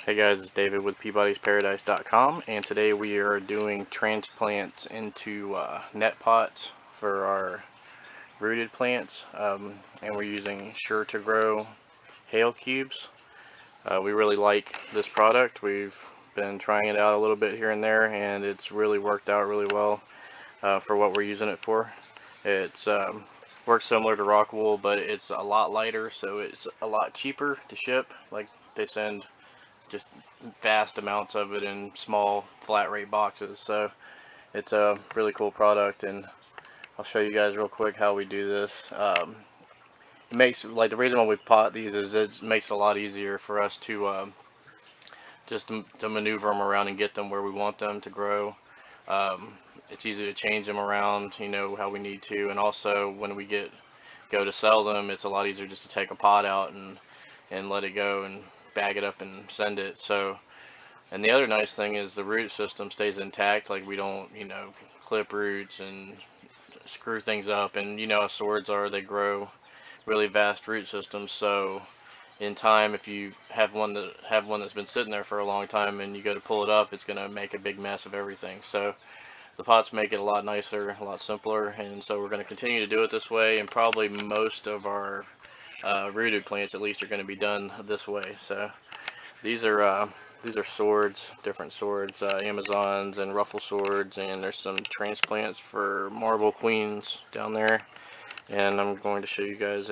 Hey guys, it's David with Peabody'sParadise.com, and today we are doing transplants into net pots for our rooted plants, and we're using Sure to Grow hail cubes. We really like this product. We've been trying it out a little bit here and there, and it's really worked out really well for what we're using it for. It's works similar to rockwool, but it's a lot lighter, so it's a lot cheaper to ship. Like, they send just vast amounts of it in small flat rate boxes, so it's a really cool product, and I'll show you guys real quick how we do this. It makes, like, the reason why we pot these is it makes it a lot easier for us to just to maneuver them around and get them where we want them to grow. It's easy to change them around, you know, how we need to, and also when we go to sell them, it's a lot easier just to take a pot out and let it go and bag it up and send it. So, and the other nice thing is the root system stays intact. Like, we don't, you know, clip roots and screw things up, and you know how swords are, they grow really vast root systems. So in time, if you have one that's been sitting there for a long time and you go to pull it up, it's going to make a big mess of everything. So the pots make it a lot nicer, a lot simpler, and so we're going to continue to do it this way, and probably most of our rooted plants at least are going to be done this way. So these are swords, different swords, Amazons and ruffle swords, and there's some transplants for marble queens down there. And I'm going to show you guys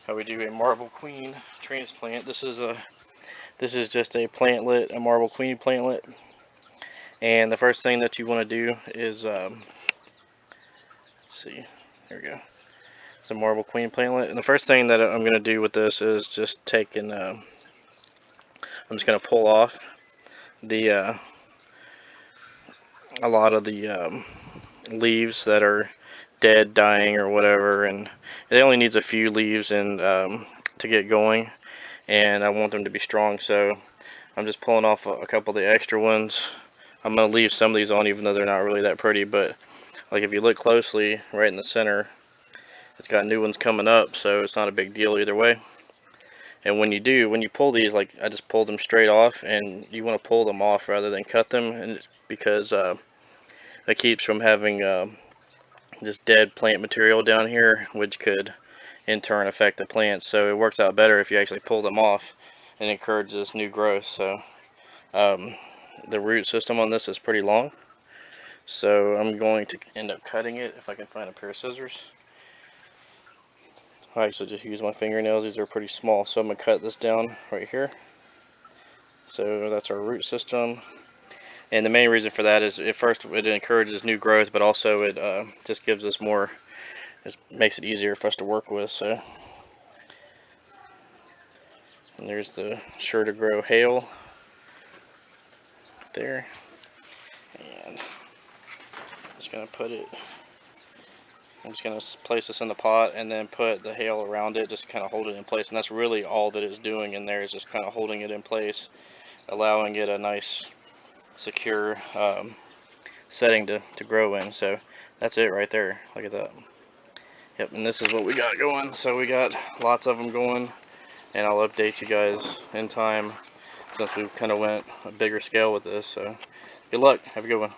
how we do a marble queen transplant. This is just a plantlet, a marble queen plantlet. And the first thing that you want to do is let's see, there we go. It's a marble queen plantlet, and the first thing that I'm going to do with this is just take and I'm just going to pull off the a lot of the leaves that are dead, dying, or whatever, and it only needs a few leaves and to get going, and I want them to be strong, so I'm just pulling off a couple of the extra ones. I'm going to leave some of these on even though they're not really that pretty, but like if you look closely, right in the center, it's got new ones coming up, so it's not a big deal either way. And when you pull these, like I just pulled them straight off, and you want to pull them off rather than cut them, and because that keeps from having just dead plant material down here, which could in turn affect the plants. So it works out better if you actually pull them off and encourages new growth. So the root system on this is pretty long, so I'm going to end up cutting it if I can find a pair of scissors. I actually just use my fingernails. These are pretty small, so I'm going to cut this down right here. So that's our root system, and the main reason for that is at first it encourages new growth, but also it just gives us more, it makes it easier for us to work with. So, and there's the Sure to Grow hail there, and I'm just going to place this in the pot and then put the hail around it, just kind of hold it in place, and that's really all that it's doing in there, is just kind of holding it in place, allowing it a nice secure setting to grow in. So that's it right there. Look at that. Yep, and this is what we got going. So we got lots of them going, and I'll update you guys in time since we've kind of went a bigger scale with this. So good luck. Have a good one.